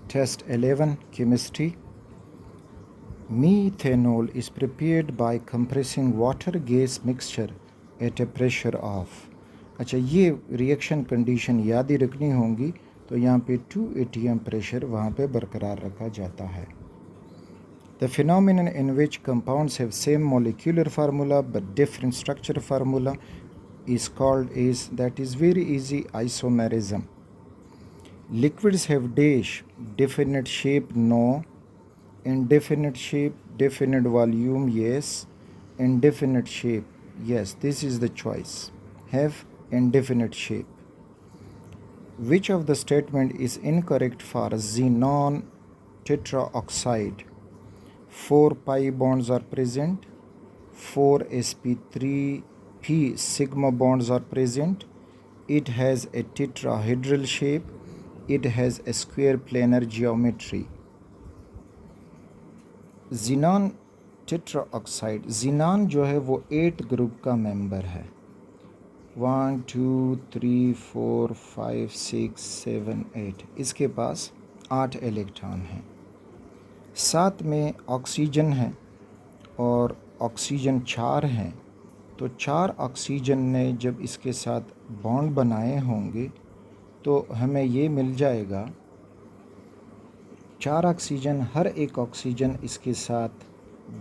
Test 11 Chemistry. Methanol is prepared by compressing water gas mixture at a pressure of. अच्छा, ये reaction condition याद ही रखनी होंगी। तो यहाँ पे 2 atm प्रेशर वहाँ पे बरकरार रखा जाता है। The phenomenon in which compounds have same molecular formula but different structure formula is called that is very easy, isomerism. Liquids have dash, definite shape, no. Indefinite shape, definite volume, yes. Indefinite shape, yes. This is the choice. Have indefinite shape. Which of the statement is incorrect for xenon tetraoxide? 4 pi bonds are present. 4 sp3p sigma bonds are present. It has a tetrahedral shape. It has a square planar geometry. xenon tetroxide, xenon जो है वो 8 group का member है। 1 2 3 4 5 6 7 8। इसके पास 8 electron हैं। साथ में oxygen है और ऑक्सीजन 4 हैं। तो 4 ऑक्सीजन ने जब इसके साथ बॉन्ड बनाए होंगे तो हमें ये मिल जाएगा 4 ऑक्सीजन, हर एक ऑक्सीजन इसके साथ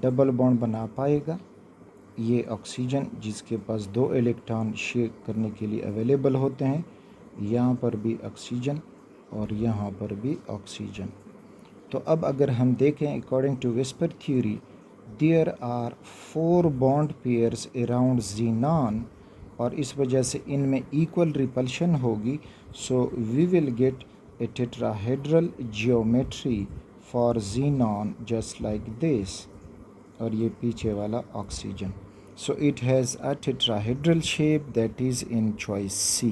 डबल बॉन्ड बना पाएगा। ये ऑक्सीजन जिसके पास 2 इलेक्ट्रॉन शेयर करने के लिए अवेलेबल होते हैं, यहाँ पर भी ऑक्सीजन और यहाँ पर भी ऑक्सीजन। तो अब अगर हम देखें according to VSEPR theory, there are 4 bond pairs around xenon और इस वजह से इनमें इक्वल रिपल्शन होगी। So we will get a tetrahedral geometry for xenon just like this। और ये पीछे वाला oxygen. So it has a tetrahedral shape that is in choice C।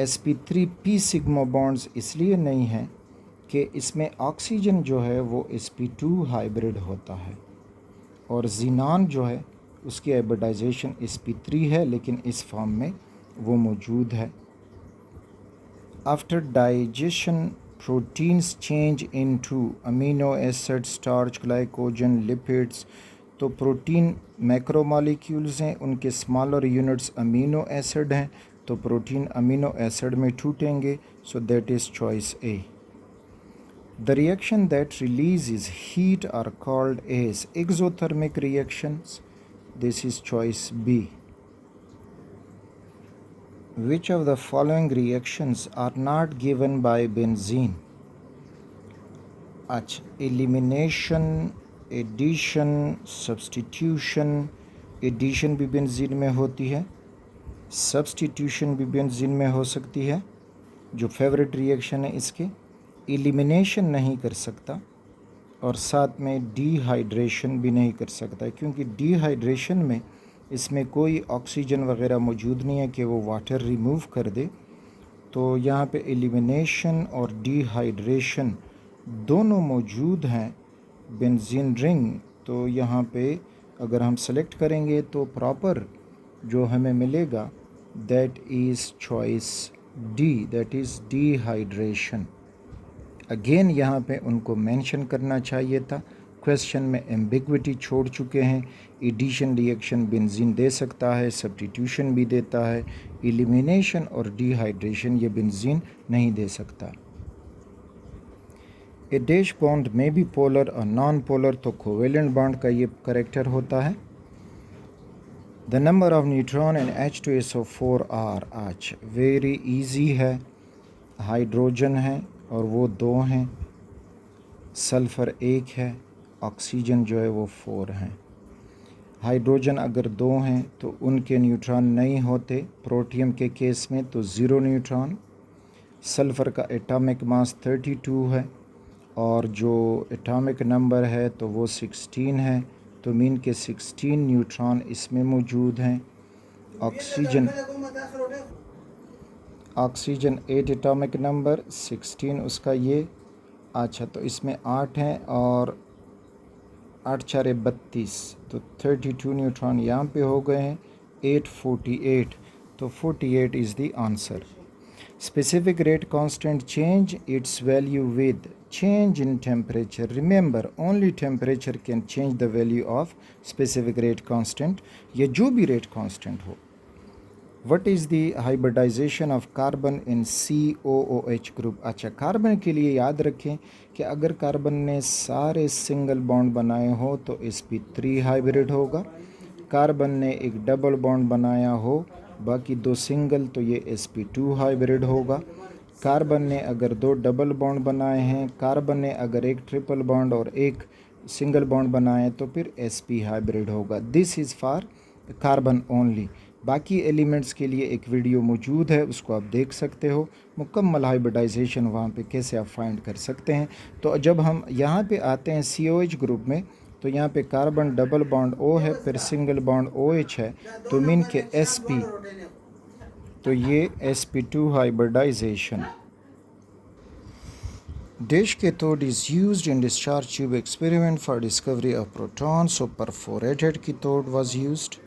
sp3p sigma bonds इसलिए नहीं है कि इसमें ऑक्सीजन जो है वो sp2 हाइब्रिड होता है और xenon जो है उसकी हाइब्रिडाइजेशन sp3 है, लेकिन इस फॉर्म में वो मौजूद है। After digestion, proteins change into amino acids, starch, glycogen, lipids। तो प्रोटीन मैक्रोमॉलिक्यूल्स हैं, उनके स्मॉलर यूनिट्स अमीनो एसिड हैं, तो प्रोटीन अमीनो एसिड में टूटेंगे। So that is choice A. The reaction that releases heat are called as exothermic reactions। This is choice B। Which of the following reactions are not given by benzene? अच्छा, elimination, addition, substitution। Addition भी benzene में होती है, substitution भी benzene में हो सकती है, जो फेवरेट रिएक्शन है इसके। एलिमिनेशन नहीं कर सकता और साथ में डिहाइड्रेशन भी नहीं कर सकता, क्योंकि डिहाइड्रेशन में इसमें कोई ऑक्सीजन वगैरह मौजूद नहीं है कि वो वाटर रिमूव कर दे। तो यहाँ पे एलिमिनेशन और डिहाइड्रेशन दोनों मौजूद हैं बेंजीन रिंग। तो यहाँ पे अगर हम सेलेक्ट करेंगे तो प्रॉपर जो हमें मिलेगा that is choice D, that is dehydration. Again यहाँ पे उनको मेंशन करना चाहिए था, क्वेश्चन में एम्बिग्विटी छोड़ चुके हैं। एडिशन रिएक्शन बेंजीन दे सकता है, सब्स्टिट्यूशन भी देता है, एलिमिनेशन और डिहाइड्रेशन ये बेंजीन नहीं दे सकता। ए डैश बॉन्ड में भी पोलर और नॉन पोलर, तो कोवेलेंट बॉन्ड का ये करेक्टर होता है। The number of neutron in H2SO4 are. आज वेरी इजी है, हाइड्रोजन है और वो 2 हैं, सल्फ़र 1 है, ऑक्सीजन जो है वो 4 हैं। हाइड्रोजन अगर 2 हैं तो उनके न्यूट्रॉन नहीं होते, प्रोटियम के केस में तो 0 न्यूट्रॉन। सल्फ़र का एटॉमिक मास 32 है और जो एटॉमिक नंबर है तो वो 16 है, तो मीन के 16 न्यूट्रॉन इसमें मौजूद हैं। ऑक्सीजन 8 एटॉमिक नंबर, 16 उसका ये। अच्छा, तो इसमें 8 हैं और 8 4 32, तो 32 न्यूट्रॉन यहाँ पे हो गए हैं। 8 48, तो 48 is the answer. Specific rate constant change its value with change in temperature. Remember, only temperature can change the value of specific rate constant, या जो भी rate constant हो. What is the hybridization of carbon in COOH group? अच्छा, carbon के लिए याद रखें कि अगर कार्बन ने सारे सिंगल बॉन्ड बनाए हो तो sp3 हाइब्रिड होगा. कार्बन ने एक डबल बॉन्ड बनाया हो, बाकी दो सिंगल, तो ये sp2 हाइब्रिड होगा. कार्बन ने अगर दो डबल बॉन्ड बनाए हैं, कार्बन ने अगर एक ट्रिपल बॉन्ड और एक सिंगल बॉन्ड बनाए तो फिर sp हाइब्रिड होगा. This is for carbon only. बाकी एलिमेंट्स के लिए एक वीडियो मौजूद है, उसको आप देख सकते हो. मुकम्मल हाइब्रिडाइजेशन वहाँ पे कैसे आप फाइंड कर सकते हैं. तो जब हम यहाँ पे आते हैं COH ग्रुप में, तो यहाँ पे कार्बन डबल बॉन्ड O है, फिर सिंगल बॉन्ड OH है, तो मीन के sp, तो ये sp2 hybridization. Dish cathode is used in discharge tube experiment for discovery of protons, so perforated cathode was used.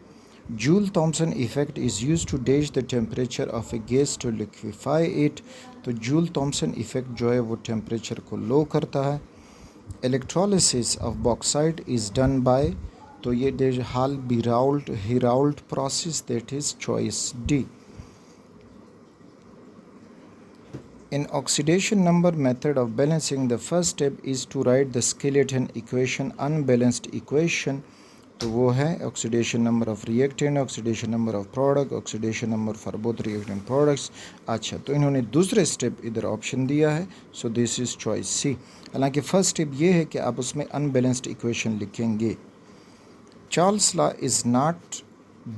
Joule-Thomson effect is used to gauge the temperature of a gas to liquefy it. तो Joule-Thomson effect जो है वो temperature को low करता है. Electrolysis of bauxite is done by, तो ये Hall-Héroult process, that is choice D. In oxidation number method of balancing, the first step is to write the skeleton equation, unbalanced equation. तो वो है oxidation number of reactant, oxidation number of product, oxidation number for both reactant products. अच्छा, तो इन्होंने दूसरे step इधर option दिया है, सो दिस इज़ चॉइस सी. हालांकि फर्स्ट स्टेप ये है कि आप उसमें अनबैलेंस्ड इक्वेशन लिखेंगे. Charles law is not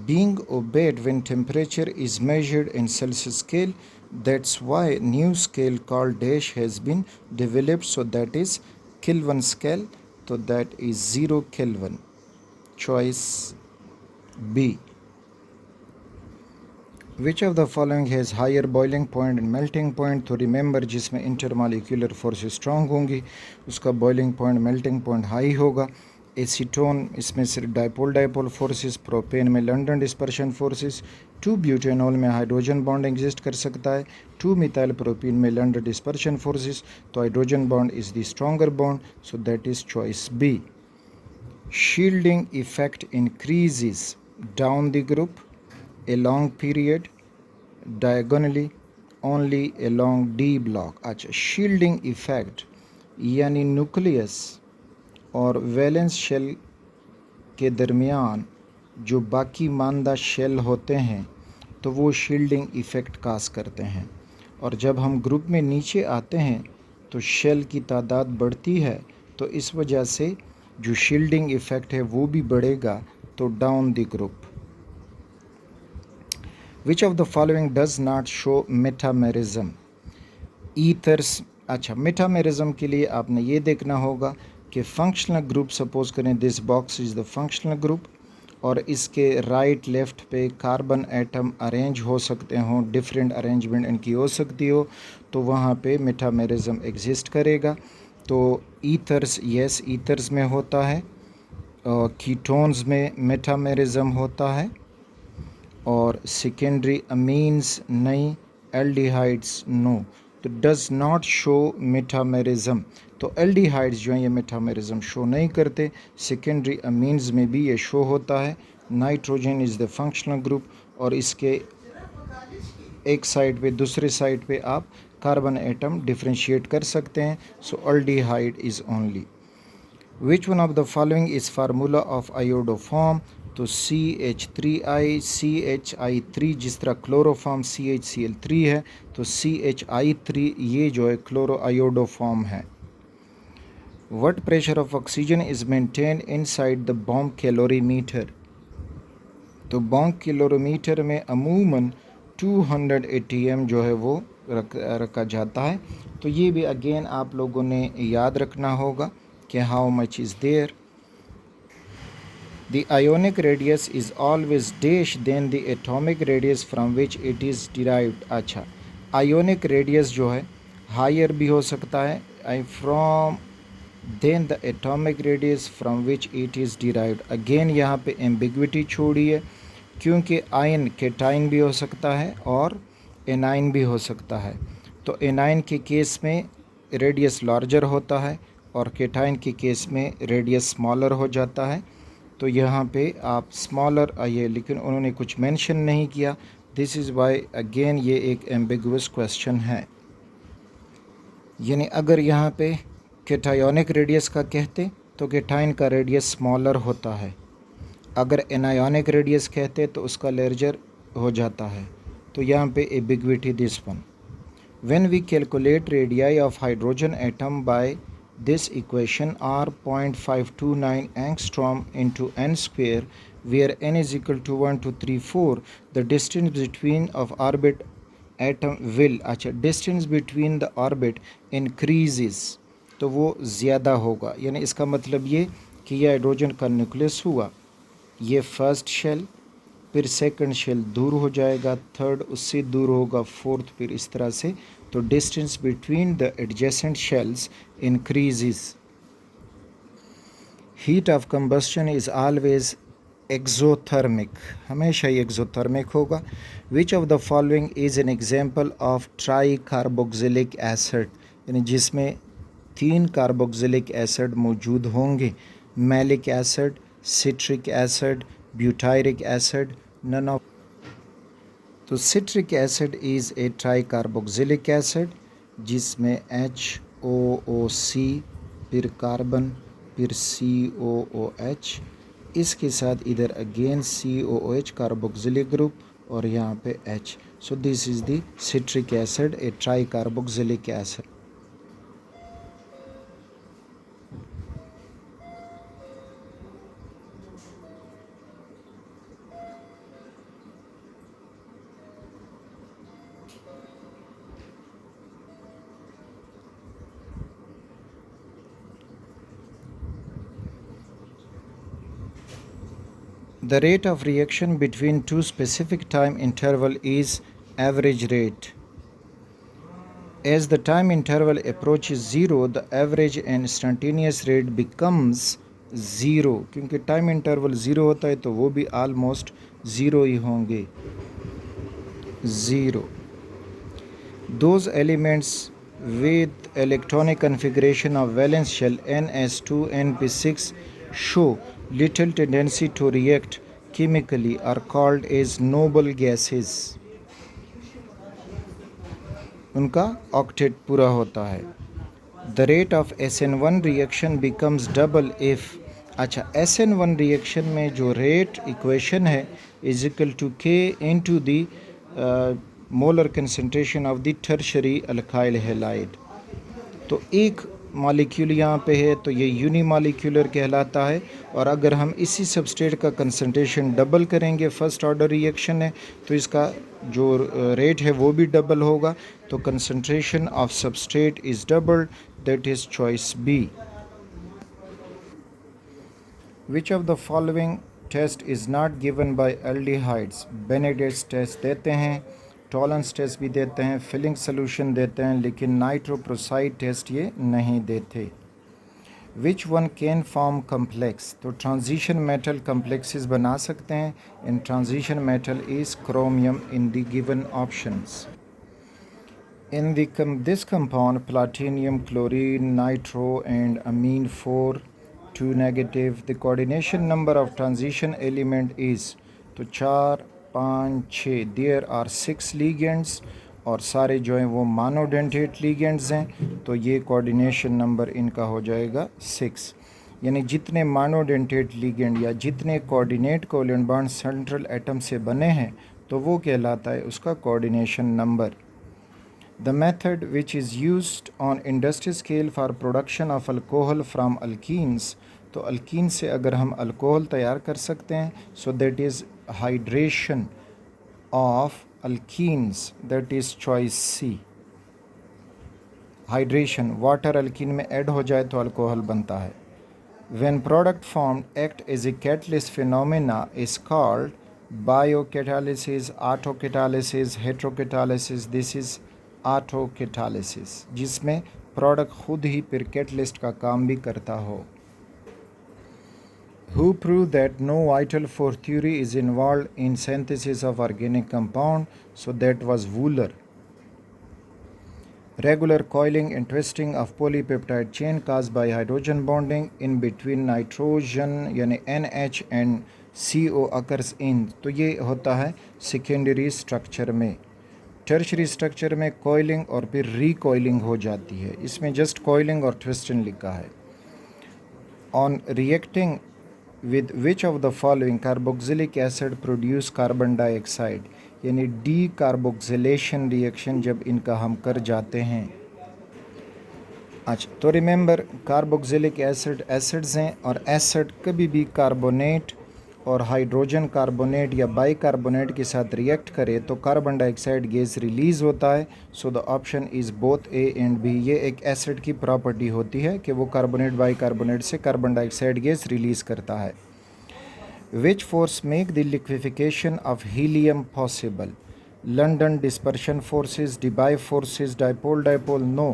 being obeyed when temperature is measured in Celsius scale. That's why new scale called dash has been developed, so that is Kelvin scale, so that is 0 Kelvin. Choice B. Which of the following has higher boiling point and melting point? तो remember, जिसमें intermolecular forces strong होंगी उसका boiling point melting point high होगा. Acetone, इसमें सिर्फ dipole forces, propane में London dispersion forces, 2 butanol में hydrogen bond exist कर सकता है, 2 मिथाइल प्रोपीन में लंडन डिस्पर्शन फोर्सेस, तो hydrogen bond is the stronger bond, so that is choice B. Shielding effect increases down the group, a long period, diagonally, only along D block. अच्छा, shielding effect यानी nucleus और valence shell के दरमियान जो बाकी मांदा shell होते हैं तो वो शील्डिंग इफ़ेक्ट काज करते हैं. और जब हम ग्रुप में नीचे आते हैं तो शेल की तादाद बढ़ती है, तो इस वजह से जो शील्डिंग इफ़ेक्ट है वो भी बढ़ेगा, तो down the group. Which of the following does not show metamerism? Ethers. अच्छा, मेटामेरिज्म के लिए आपने ये देखना होगा कि फंक्शनल ग्रुप, सपोज करें this box is the functional group, और इसके राइट लेफ़्ट पे कार्बन एटम अरेंज हो सकते हों, डिफरेंट अरेंजमेंट इनकी हो सकती हो, तो वहाँ पे मेटामेरिज्म एग्जिस्ट करेगा. तो ईथर्स, यस, ईथर्स में होता है, कीटोन्स में मेटामेरिज्म होता है, और सेकेंडरी अमीन्स नहीं, एल्डिहाइड्स नो. तो डज नॉट शो मेटामेरिज्म. तो एल्डिहाइड्स जो हैं ये मेटामेरिज्म शो नहीं करते. सेकेंडरी अमीन्स में भी ये शो होता है. Nitrogen is the functional group, और इसके एक साइड पे दूसरे साइड पे आप कार्बन एटम डिफ्रेंशिएट कर सकते हैं. So aldehyde is only. Which one of the following is formula of iodoform? तो CH3I, CHI3, जिस तरह क्लोरोफॉर्म CHCl3 है, तो CHI3 ये जो है क्लोरो आयोडोफॉर्म है. What pressure of oxygen is maintained inside the bomb calorimeter? तो बॉम्ब कैलोरीमीटर में अमूमन 200 ATM जो है वो रखा जाता है. तो ये भी अगेन आप लोगों ने याद रखना होगा कि how much is there. The ionic radius is always dash than the atomic radius from which it is derived. अच्छा, ionic radius जो है हायर भी हो सकता है from then the atomic radius from which it is derived. Again यहाँ पे ambiguity छोड़ी है, क्योंकि आयन केटाइन भी हो सकता है और एनाइन भी हो सकता है। तो एनाइन के केस में रेडियस लार्जर होता है और केटाइन के केस में रेडियस स्मॉलर हो जाता है। तो यहाँ पे आप स्मॉलर आइए, लेकिन उन्होंने कुछ मेंशन नहीं किया। दिस इज़ वाई अगेन ये एक एम्बिगुअस क्वेश्चन है। यानी अगर यहाँ पे केटायोनिक रेडियस का कहते तो केटाइन का रेडियस स्मॉलर होता है, अगर एनायोनिक रेडियस कहते तो उसका लार्जर हो जाता है। तो यहाँ पे ambiguity this one. When we calculate radii of hydrogen atom by this equation r 0.529 angstrom into n square, where n is equal to 1 2 3 4, the distance between of orbit atom will अच्छा distance between the orbit increases, तो वो ज़्यादा होगा। यानी इसका मतलब ये कि ये हाइड्रोजन का न्यूक्लियस हुआ, ये फर्स्ट शेल, फिर सेकंड शेल दूर हो जाएगा, थर्ड उससे दूर होगा, फोर्थ फिर इस तरह से। तो distance between the adjacent shells increases. Heat of combustion is always exothermic, हमेशा ही एक्सोथर्मिक होगा। Which of the following is an example of tricarboxylic acid, यानी जिसमें 3 कार्बोक्सिलिक एसिड मौजूद होंगे। Malic acid, citric acid, butyric acid, none of. तो citric acid is a tricarboxylic acid जिसमें HOOC, फिर कार्बन, फिर COOH, इसके साथ इधर अगेन COOH कार्बोक्सिलिक ग्रुप और यहाँ पे H। So this is the citric acid, A tricarboxylic acid. The rate of reaction between two specific time interval is average rate. As the time interval approaches 0, the average and instantaneous rate becomes 0, क्योंकि time interval 0 होता है तो वो भी almost 0 ही होंगे, 0. Those elements with electronic configuration of valence shell ns2 np6 show little tendency to react chemically are called as noble gases. उनका octet पूरा होता है। The rate of SN1 reaction becomes double if, अच्छा SN1 reaction में जो rate equation है is equal to K into the molar concentration of the tertiary alkyl halide. तो एक मॉलिक्यूल यहाँ पे है तो ये यूनिमॉलिक्यूलर कहलाता है, और अगर हम इसी सबस्ट्रेट का कंसनट्रेशन डबल करेंगे, फर्स्ट ऑर्डर रिएक्शन है तो इसका जो रेट है वो भी डबल होगा। तो concentration of substrate is doubled, that is choice B. Which of the following test is not given by aldehydes? Benedict test देते हैं, टॉलरेंस टेस्ट भी देते हैं, फिलिंग सोल्यूशन देते हैं, लेकिन नाइट्रोप्रोसाइड टेस्ट ये नहीं देते। Which one can form complex? तो ट्रांजिशन मेटल कम्प्लेक्सेस बना सकते हैं। इन transition metal is chromium in the given options. In this compound, platinum, chlorine, nitro and amine 4, 2 negative, the coordination number of transition element is, तो 4, 5, 6, there are 6 ligands और सारे जो हैं वो मोनोडेंटेट लिगेंड्स हैं, तो ये कोऑर्डिनेशन नंबर इनका हो जाएगा 6। यानी जितने मोनोडेंटेट लिगेंड या जितने coordinate covalent bond central atom से बने हैं तो वो कहलाता है उसका coordination number. The method which is used on industry scale for production of alcohol from alkenes, तो अल्कीन से अगर हम अल्कोहल तैयार कर सकते हैं, so that is hydration of alkenes, that is choice C. Hydration, water alkyne में add हो जाए तो अल्कोहल बनता है। When product formed act as a catalyst phenomena is called biocatalysis, autocatalysis, heterocatalysis. This is ऑटोकैटालिसिस, जिसमें प्रोडक्ट खुद ही फिर catalyst का काम भी करता हो। Who proved that no vital force theory is involved in synthesis of organic compound? So that was Wooler. Regular coiling and twisting of polypeptide chain caused by hydrogen bonding in between nitrogen यानी NH and CO occurs in, तो ये होता है secondary structure में। Tertiary structure में coiling और फिर रिकोइलिंग हो जाती है, इसमें जस्ट कोइलिंग और ट्विस्टिंग लिखा है। On reacting with which of the following carboxylic acid produce carbon dioxide, यानी डीकार्बोक्सिलेशन रिएक्शन जब इनका हम कर जाते हैं। अच्छा, तो रिमेंबर कार्बोक्सिलिक एसिड एसिड्स हैं और एसिड कभी भी कार्बोनेट और हाइड्रोजन कार्बोनेट या बाइकार्बोनेट के साथ रिएक्ट करे तो कार्बन डाइऑक्साइड गैस रिलीज़ होता है। So the option is both A and B. ये एक एसिड की प्रॉपर्टी होती है कि वो कार्बोनेट बाइकार्बोनेट से कार्बन डाइऑक्साइड गैस रिलीज़ करता है। Which force make the liquefaction of helium possible? London dispersion forces, Debye forces, dipole dipole? No,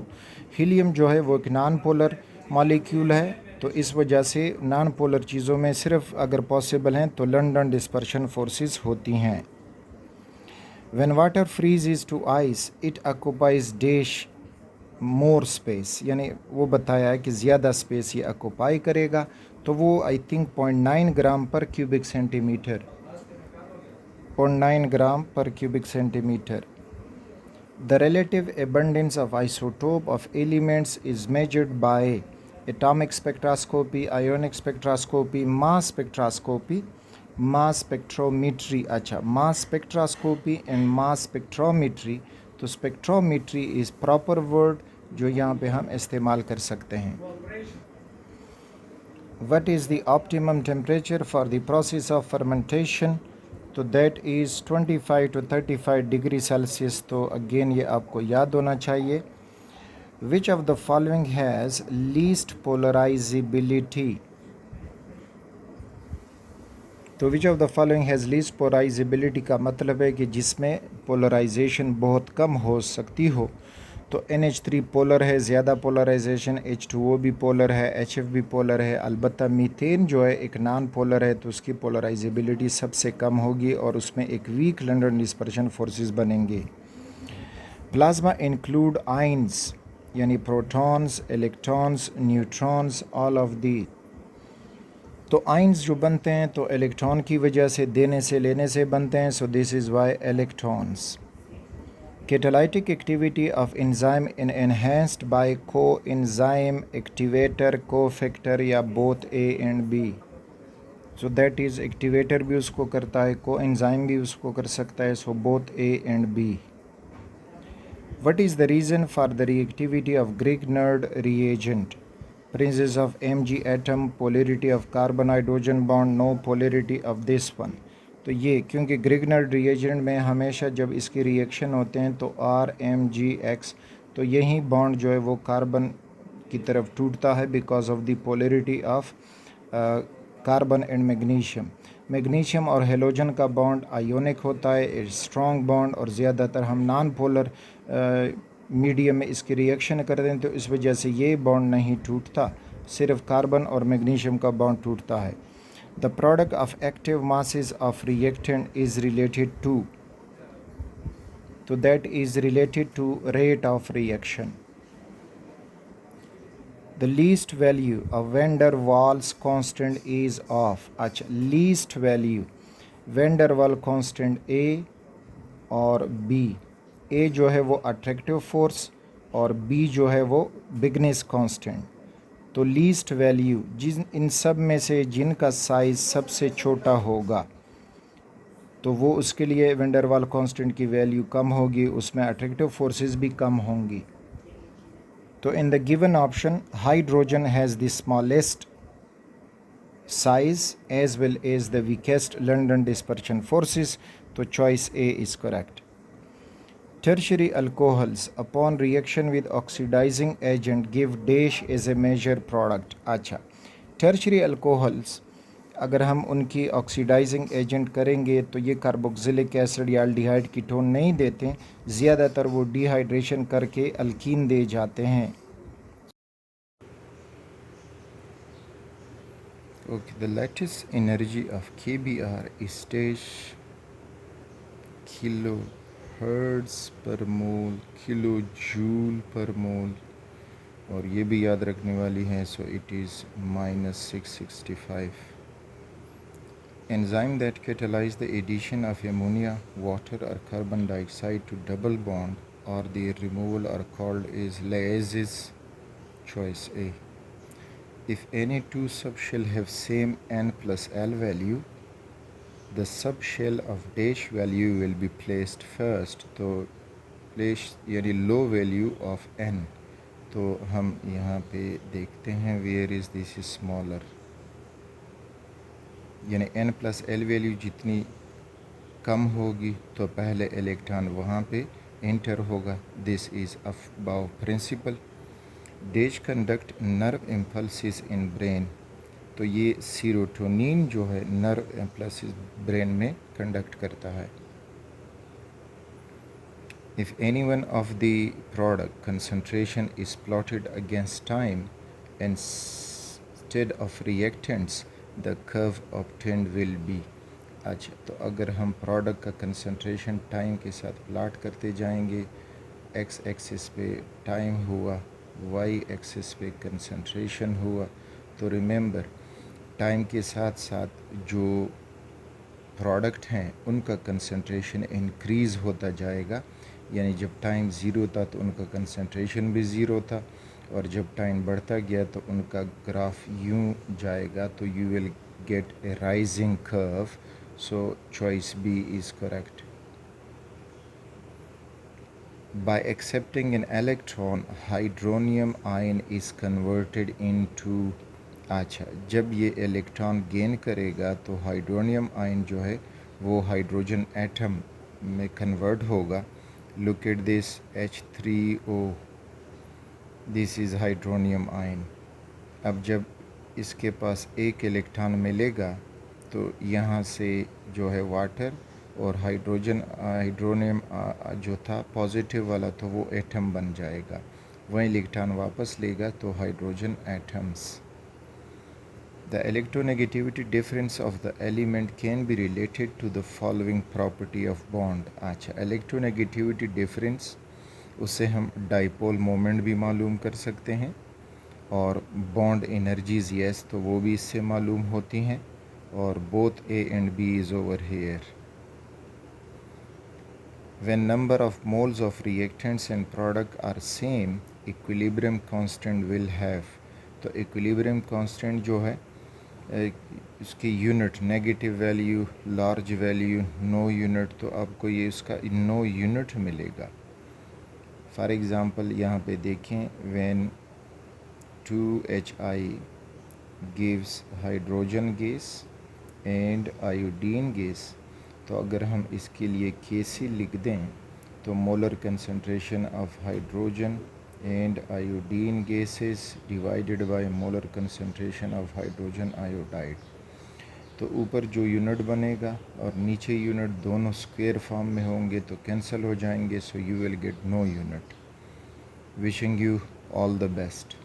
helium जो है वो एक नॉन पोलर मॉलिक्यूल है, तो इस वजह से नॉन पोलर चीज़ों में सिर्फ अगर पॉसिबल हैं तो लंडन डिस्पर्शन फोर्सेस होती हैं। When water freezes to ice it occupies dash more space, यानी वो बताया है कि ज़्यादा स्पेस ये ऑक्यूपाई करेगा, तो वो आई थिंक 0.9 ग्राम पर क्यूबिक सेंटीमीटर, 0.9 ग्राम पर cubic centimetre. The relative abundance of isotope of elements is measured by atomic spectroscopy, ionic spectroscopy, mass spectroscopy, mass spectrometry। अच्छा, mass spectroscopy and mass spectrometry, तो spectrometry is proper word जो यहाँ पे हम इस्तेमाल कर सकते हैं। What is the optimum temperature for the process of fermentation? तो that is 25 to 35 degree Celsius, तो अगेन ये आपको याद होना चाहिए। Which of the following has least polarizability? तो which of the following has least polarizability का मतलब है कि जिसमें पोलराइजेशन बहुत कम हो सकती हो। तो NH3 पोलर है, ज़्यादा पोलराइजेशन, H2O भी पोलर है, HF भी पोलर है, अलबत्ता मीथेन जो है एक नॉन पोलर है, तो उसकी पोलराइजेबिलिटी सबसे कम होगी और उसमें एक वीक लंडन डिस्पर्शन फोर्सेस बनेंगे। प्लाज्मा इंक्लूड आइंस यानी protons, electrons, neutrons, all of the. तो आइंस जो बनते हैं तो इलेक्ट्रॉन की वजह से, देने से लेने से बनते हैं, so this is why electrons. Catalytic activity of enzyme in enhanced by coenzyme activator, cofactor या both A and B। So that is activator भी उसको करता है, coenzyme भी उसको कर सकता है, so both A and B। What is the reason for the reactivity of Grignard reagent? Presence of Mg atom, polarity of carbon hydrogen bond, no polarity of this one। तो ये क्योंकि ग्रिग्नर रिएजेंट में हमेशा जब इसकी रिएक्शन होते हैं तो RMgX, तो यही बॉन्ड जो है वो कार्बन की तरफ टूटता है because of the polarity of carbon and magnesium. Magnesium और हेलोजन का बॉन्ड आयोनिक होता है, स्ट्रॉन्ग बॉन्ड, और ज़्यादातर हम नॉन पोलर मीडियम में इसकी रिएक्शन करते हैं, तो इस वजह से ये बॉन्ड नहीं टूटता, सिर्फ कार्बन और मैग्नीशियम का बॉन्ड टूटता है। The product of active masses of reactant is related to, so that is related to rate of reaction. The least value of van der Waals constant is of, अच्छा, least value van der Waals constant A और B। A जो है वो attractive force और B जो है वो bigness constant। तो लीस्ट वैल्यू जिन इन सब में से जिनका साइज़ सबसे छोटा होगा तो वो उसके लिए वैन डर वाल कांस्टेंट की वैल्यू कम होगी, उसमें अट्रैक्टिव फोर्सेस भी कम होंगी। तो in the given option hydrogen has the smallest size as well as the weakest London dispersion forces, तो choice A is correct. Tertiary alcohols upon reaction with oxidizing agent give dash as a measure product। अच्छा, tertiary alcohols अगर हम उनकी oxidising agent करेंगे तो ये carboxylic acid या aldehyde ketone नहीं देते, ज़्यादातर वो डिहाइड्रेशन करके अल्कीन दे जाते हैं। Okay, the latest energy of KBR is kilohertz per mole, kilojoule per mole, और ये भी याद रखने वाली है, so it is -665. Enzyme that catalyze the addition of ammonia, water or carbon dioxide to double bond or their removal are called as lysases. Choice A. If any two subshell have same n plus L value, the subshell of dash value will be placed first. तो place यानी low value of n, तो हम यहाँ पे देखते हैं where is this smaller, यानी n plus L value जितनी कम होगी तो पहले इलेक्ट्रॉन वहाँ पे एंटर होगा. This is Aufbau principle. These conduct nerve impulses in brain, तो ये सीरोटोनिन जो है नर्व इम्पल्सिस ब्रेन में कंडक्ट करता है. If any one of the product concentration is plotted against time instead of reactants the curve obtained will be. अच्छा, तो अगर हम प्रोडक्ट का कंसंट्रेशन टाइम के साथ प्लाट करते जाएंगे, एक्स एक्सिस पे टाइम हुआ, वाई एक्सिस पे कंसंट्रेशन हुआ, तो रिमेंबर टाइम के साथ साथ जो प्रोडक्ट हैं उनका कंसंट्रेशन इंक्रीज़ होता जाएगा. यानी जब टाइम ज़ीरो था तो उनका कंसंट्रेशन भी ज़ीरो था, और जब टाइम बढ़ता गया तो उनका ग्राफ यूं जाएगा. तो you will gate A rising curve. So choice B is correct. By accepting an electron, hydronium ion is converted into. अच्छा, जब ये इलेक्ट्रॉन गेन करेगा तो हाइड्रोनियम आयन जो है वो हाइड्रोजन एटम में कन्वर्ट होगा. Look at this H3O, this is hydronium ion. अब जब इसके पास एक इलेक्ट्रॉन मिलेगा तो यहाँ से जो है वाटर और हाइड्रोनियम जो था पॉजिटिव वाला, तो वो एटम बन जाएगा. वहीं इलेक्ट्रॉन वापस लेगा तो hydrogen atoms. The electronegativity difference of the element can be related to the following property of bond. अच्छा, इलेक्ट्रोनेगेटिविटी डिफरेंस, उससे हम डाइपोल मोमेंट भी मालूम कर सकते हैं, और बॉन्ड एनर्जीज यस, तो वो भी इससे मालूम होती हैं. और both A and B is over here. When number of moles of reactants and product are same, equilibrium constant will have. तो equilibrium constant जो है उसकी unit negative value, large value, no unit, तो आपको ये उसका नो यूनिट मिलेगा. For example यहाँ पे देखें, when 2HI gives hydrogen gas and iodine gas, तो अगर हम इसके लिए Kc लिख दें तो molar concentration of hydrogen and iodine gases divided by molar concentration of hydrogen iodide. तो ऊपर जो यूनिट बनेगा और नीचे यूनिट दोनों स्क्वायर फॉर्म में होंगे तो कैंसिल हो जाएंगे. So you will get no unit. Wishing you all the best.